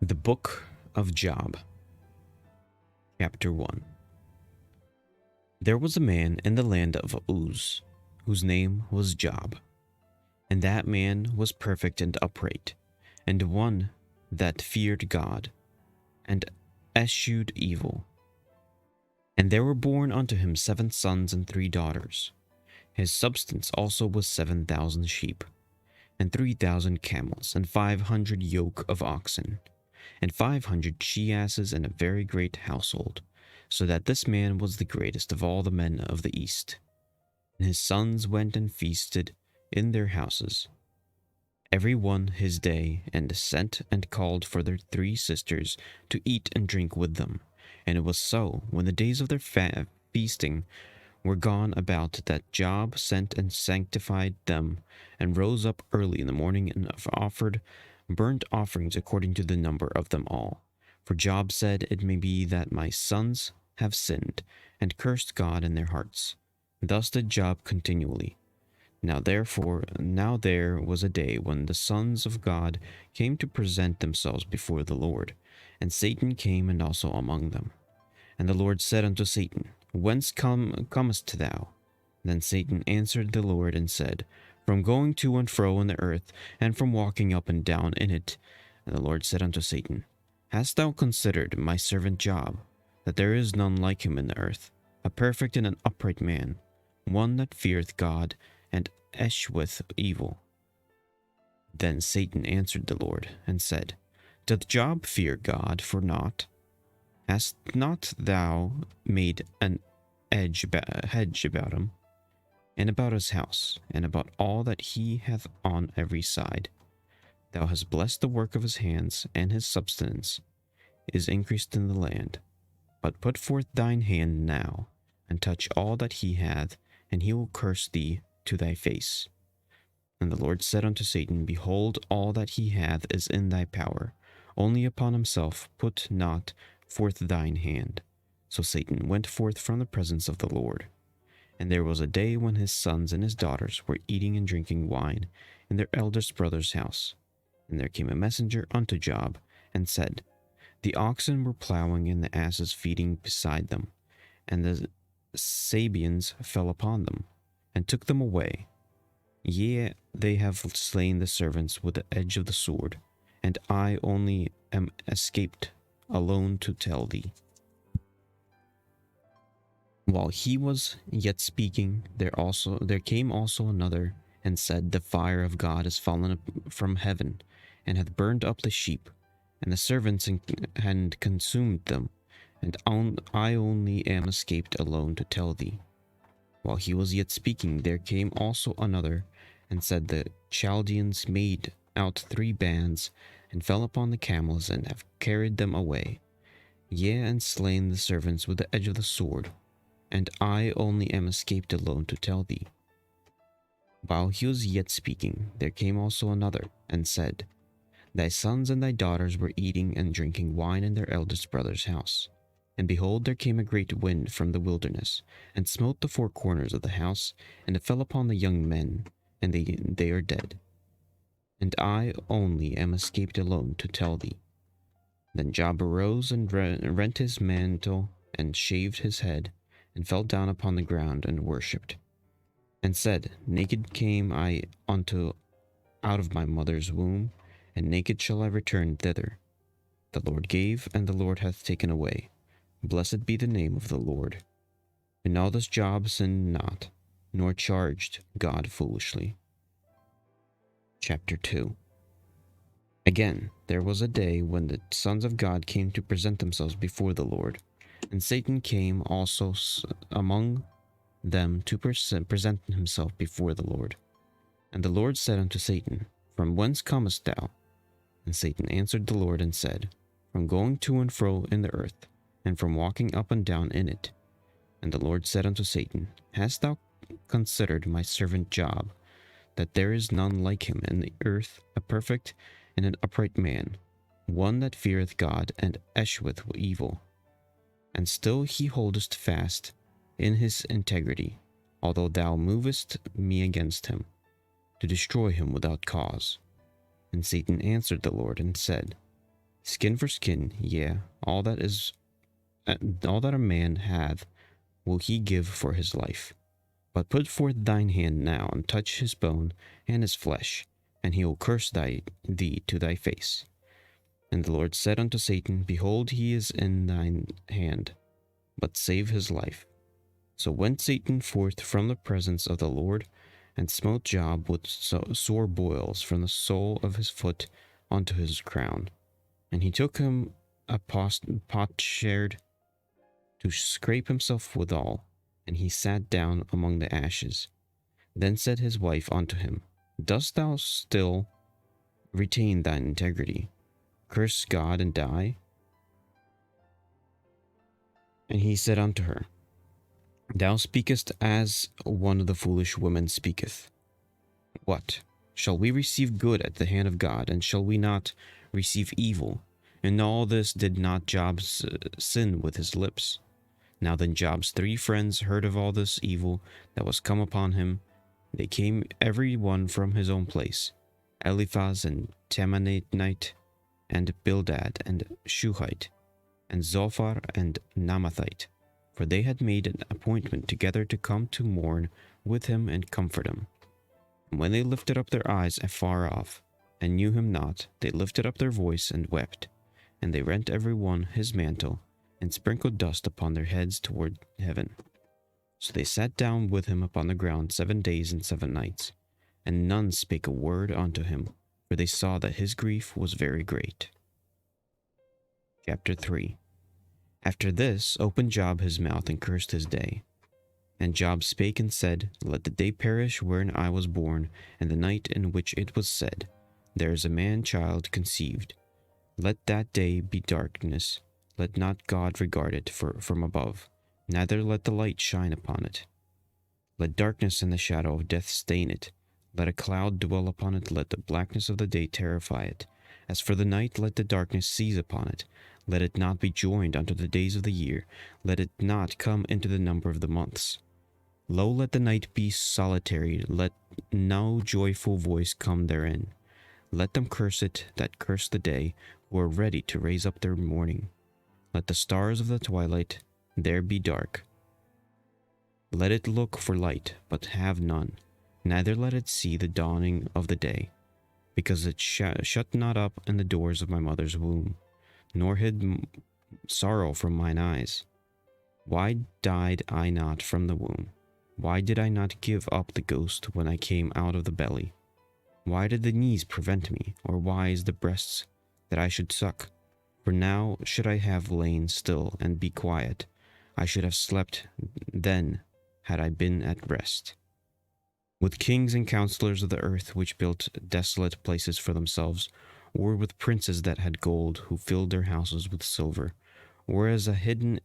The Book of Job, Chapter 1. There was a man in the land of Uz, whose name was Job, and that man was perfect and upright, and one that feared God, and eschewed evil. And there were born unto him 7 sons and 3 daughters. His substance also was 7,000 sheep, and 3,000 camels, and 500 yoke of oxen, and 500 she-asses, and a very great household, so that this man was the greatest of all the men of the east. And his sons went and feasted in their houses, every one his day, and sent and called for their 3 sisters to eat and drink with them. And it was so, when the days of their feasting were gone about, that Job sent and sanctified them, and rose up early in the morning, and offered burnt offerings according to the number of them all. For Job said, It may be that my sons have sinned, and cursed God in their hearts. Thus did Job continually. Now there was a day when the sons of God came to present themselves before the Lord, and Satan came and also among them. And the Lord said unto Satan, Whence comest thou? Then Satan answered the Lord and said, From going to and fro in the earth, and from walking up and down in it. And the Lord said unto Satan, Hast thou considered my servant Job, that there is none like him in the earth, a perfect and an upright man, one that feareth God, and escheweth evil? Then Satan answered the Lord, and said, Doth Job fear God for naught? Hast not thou made an hedge about him, and about his house, and about all that he hath on every side? Thou hast blessed the work of his hands, and his substance is increased in the land. But put forth thine hand now, and touch all that he hath, and he will curse thee to thy face. And the Lord said unto Satan, Behold, all that he hath is in thy power, only upon himself put not forth thine hand. So Satan went forth from the presence of the Lord. And there was a day when his sons and his daughters were eating and drinking wine in their eldest brother's house. And there came a messenger unto Job, and said, The oxen were plowing, and the asses feeding beside them, and the Sabeans fell upon them, and took them away. Yea, they have slain the servants with the edge of the sword, and I only am escaped alone to tell thee. While he was yet speaking, there came also another, and said, The fire of God is fallen from heaven, and hath burned up the sheep, and the servants, and consumed them, and I only am escaped alone to tell thee. While he was yet speaking, there came also another, and said, The Chaldeans made out 3 bands, and fell upon the camels, and have carried them away. Yea, and slain the servants with the edge of the sword, and I only am escaped alone to tell thee. While he was yet speaking, there came also another, and said, Thy sons and thy daughters were eating and drinking wine in their eldest brother's house. And behold, there came a great wind from the wilderness, and smote the 4 corners of the house, and it fell upon the young men, and they are dead. And I only am escaped alone to tell thee. Then Job arose, and rent his mantle, and shaved his head, and fell down upon the ground, and worshipped, and said, Naked came I out of my mother's womb, and naked shall I return thither. The Lord gave, and the Lord hath taken away. Blessed be the name of the Lord. And now this Job sinned not, nor charged God foolishly. Chapter 2. Again, there was a day when the sons of God came to present themselves before the Lord, and Satan came also among them to present himself before the Lord. And the Lord said unto Satan, From whence comest thou? And Satan answered the Lord and said, From going to and fro in the earth, and from walking up and down in it. And the Lord said unto Satan, Hast thou considered my servant Job, that there is none like him in the earth, a perfect and an upright man, one that feareth God, and escheweth evil? And still he holdest fast in his integrity, although thou movest me against him, to destroy him without cause. And Satan answered the Lord and said, Skin for skin, yeah, all that a man hath will he give for his life. But put forth thine hand now, and touch his bone and his flesh, and he will curse thee to thy face. And the Lord said unto Satan, Behold, he is in thine hand, but save his life. So went Satan forth from the presence of the Lord, and smote Job with sore boils from the sole of his foot unto his crown. And he took him a potsherd to scrape himself withal, and he sat down among the ashes. Then said his wife unto him, Dost thou still retain thine integrity? Curse God and die? And he said unto her, Thou speakest as one of the foolish women speaketh. What? Shall we receive good at the hand of God, and shall we not receive evil? In all this did not Job sin with his lips. Now then Job's 3 friends heard of all this evil that was come upon him. They came every one from his own place, Eliphaz and Temanite, and Bildad and Shuhite, and Zophar and Namathite, for they had made an appointment together to come to mourn with him and comfort him. And when they lifted up their eyes afar off, and knew him not, they lifted up their voice and wept, and they rent every one his mantle, and sprinkled dust upon their heads toward heaven. So they sat down with him upon the ground 7 days and 7 nights, and none spake a word unto him, for they saw that his grief was very great. Chapter 3. After this opened Job his mouth and cursed his day. And Job spake and said, Let the day perish wherein I was born, and the night in which it was said, There is a man-child conceived. Let that day be darkness. Let not God regard it from above, neither let the light shine upon it. Let darkness and the shadow of death stain it. Let a cloud dwell upon it. Let the blackness of the day terrify it. As for the night, let the darkness seize upon it. Let it not be joined unto the days of the year. Let it not come into the number of the months. Lo, let the night be solitary. Let no joyful voice come therein. Let them curse it that curse the day, who are ready to raise up their mourning. Let the stars of the twilight there be dark. Let it look for light, but have none. Neither let it see the dawning of the day, because it shut not up in the doors of my mother's womb, nor hid sorrow from mine eyes. Why died I not from the womb? Why did I not give up the ghost when I came out of the belly? Why did the knees prevent me, or why is the breasts that I should suck? For now should I have lain still and be quiet. I should have slept then had I been at rest. With kings and counselors of the earth which built desolate places for themselves, or with princes that had gold, who filled their houses with silver, or as a hidden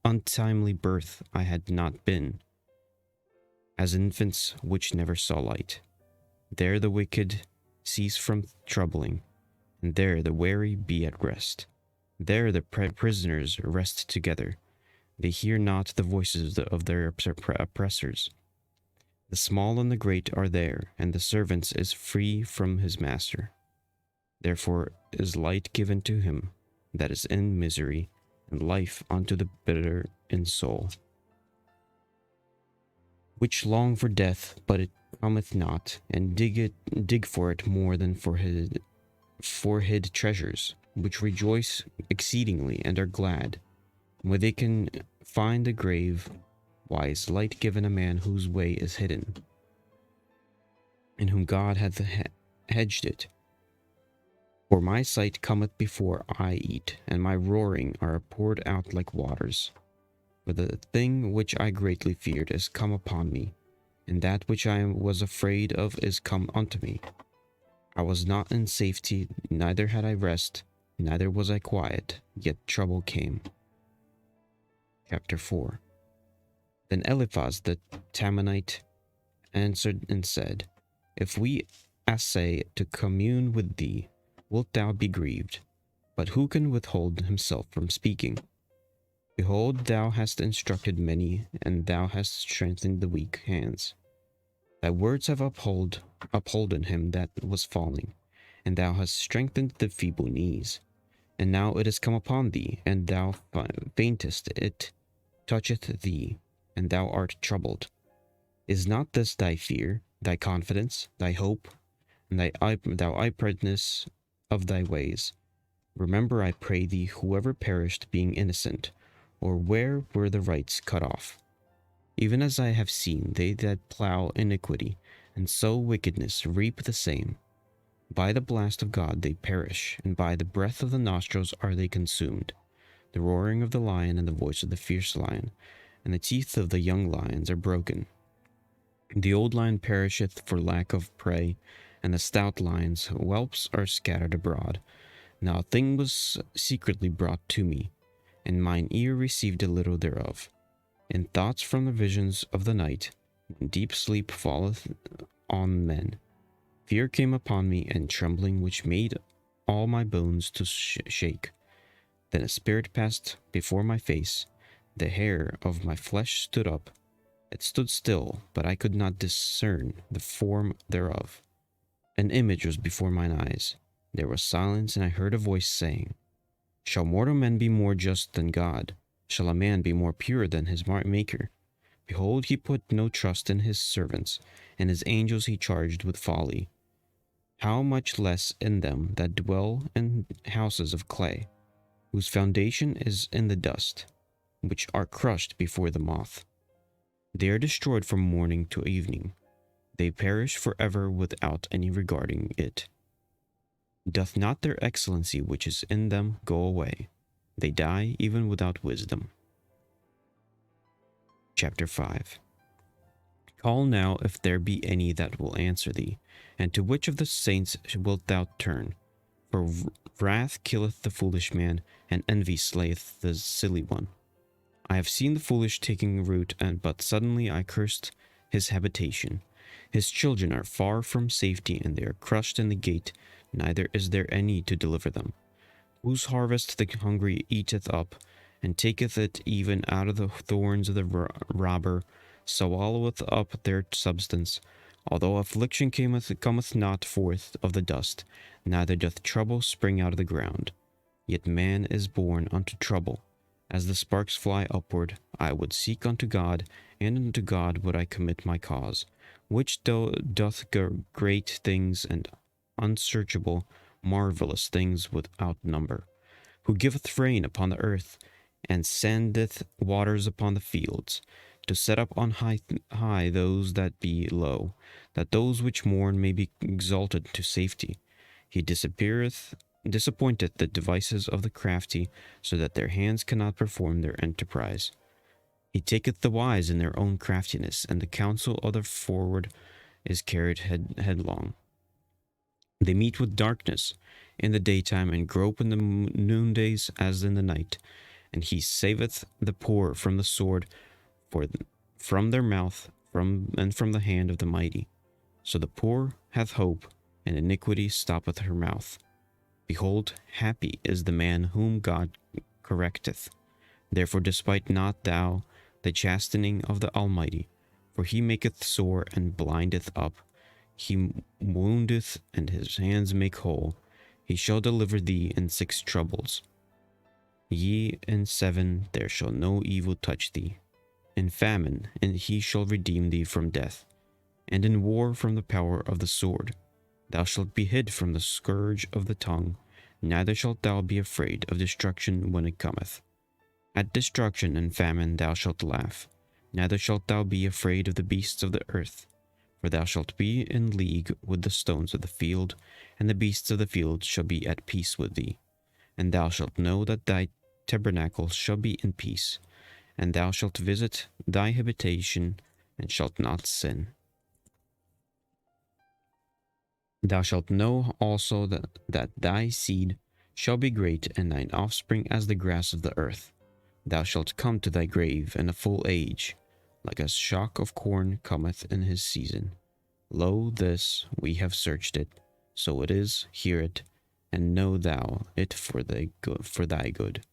untimely birth I had not been, as infants which never saw light. There the wicked cease from troubling, and there the weary be at rest. There the prisoners rest together. They hear not the voices of their oppressors. The small and the great are there, and the servant is free from his master. Therefore is light given to him that is in misery, and life unto the bitter in soul, which long for death, but it cometh not, and dig for it more than for hid treasures, which rejoice exceedingly and are glad, where they can find the grave. Why is light given a man whose way is hidden, in whom God hath hedged it? For my sight cometh before I eat, and my roaring are poured out like waters. For the thing which I greatly feared is come upon me, and that which I was afraid of is come unto me. I was not in safety, neither had I rest, neither was I quiet, yet trouble came. Chapter 4. Then Eliphaz the Temanite answered and said, If we essay to commune with thee, wilt thou be grieved? But who can withhold himself from speaking? Behold, thou hast instructed many, and thou hast strengthened the weak hands. Thy words have upholden him that was falling, and thou hast strengthened the feeble knees. And now it is come upon thee, and thou faintest, it toucheth thee, and thou art troubled. Is not this thy fear, thy confidence, thy hope, and thou uprightness of thy ways? Remember, I pray thee, whoever perished being innocent, or where were the rights cut off? Even as I have seen, they that plough iniquity and sow wickedness reap the same. By the blast of God they perish, and by the breath of the nostrils are they consumed. The roaring of the lion and the voice of the fierce lion, and the teeth of the young lions are broken. The old lion perisheth for lack of prey, and the stout lion's whelps are scattered abroad. Now a thing was secretly brought to me, and mine ear received a little thereof. In thoughts from the visions of the night, deep sleep falleth on men. Fear came upon me, and trembling which made all my bones to shake. Then a spirit passed before my face, the hair of my flesh stood up. It stood still, but I could not discern the form thereof. An image was before mine eyes. There was silence, and I heard a voice saying, Shall mortal men be more just than God? Shall a man be more pure than his Maker? Behold, he put no trust in his servants, and his angels he charged with folly. How much less in them that dwell in houses of clay, whose foundation is in the dust, which are crushed before the moth. They are destroyed from morning to evening. They perish forever without any regarding it. Doth not their excellency which is in them go away? They die even without wisdom. Chapter 5. Call now if there be any that will answer thee, and to which of the saints wilt thou turn? For wrath killeth the foolish man, and envy slayeth the silly one. I have seen the foolish taking root, but suddenly I cursed his habitation. His children are far from safety, and they are crushed in the gate, neither is there any to deliver them. Whose harvest the hungry eateth up, and taketh it even out of the thorns of the robber, swalloweth up their substance. Although affliction cometh not forth of the dust, neither doth trouble spring out of the ground. Yet man is born unto trouble. As the sparks fly upward, I would seek unto God, and unto God would I commit my cause, which doth great things and unsearchable, marvelous things without number, who giveth rain upon the earth, and sendeth waters upon the fields, to set up on high those that be low, that those which mourn may be exalted to safety. He disappointeth the devices of the crafty, so that their hands cannot perform their enterprise. He taketh the wise in their own craftiness, and the counsel of the forward is carried headlong. They meet with darkness in the daytime, and grope in the noondays as in the night. And he saveth the poor from the sword, from their mouth, and from the hand of the mighty. So the poor hath hope, and iniquity stoppeth her mouth. Behold, happy is the man whom God correcteth. Therefore despite not thou the chastening of the Almighty, for he maketh sore and blindeth up. He woundeth, and his hands make whole. He shall deliver thee in 6 troubles. Yea, in 7 there shall no evil touch thee. In famine, and he shall redeem thee from death, and in war from the power of the sword. Thou shalt be hid from the scourge of the tongue, neither shalt thou be afraid of destruction when it cometh. At destruction and famine thou shalt laugh, neither shalt thou be afraid of the beasts of the earth. For thou shalt be in league with the stones of the field, and the beasts of the field shall be at peace with thee. And thou shalt know that thy tabernacle shall be in peace, and thou shalt visit thy habitation, and shalt not sin. Thou shalt know also that thy seed shall be great, and thine offspring as the grass of the earth. Thou shalt come to thy grave in a full age, like a shock of corn cometh in his season. Lo, this, we have searched it, so it is, hear it, and know thou it for thy good.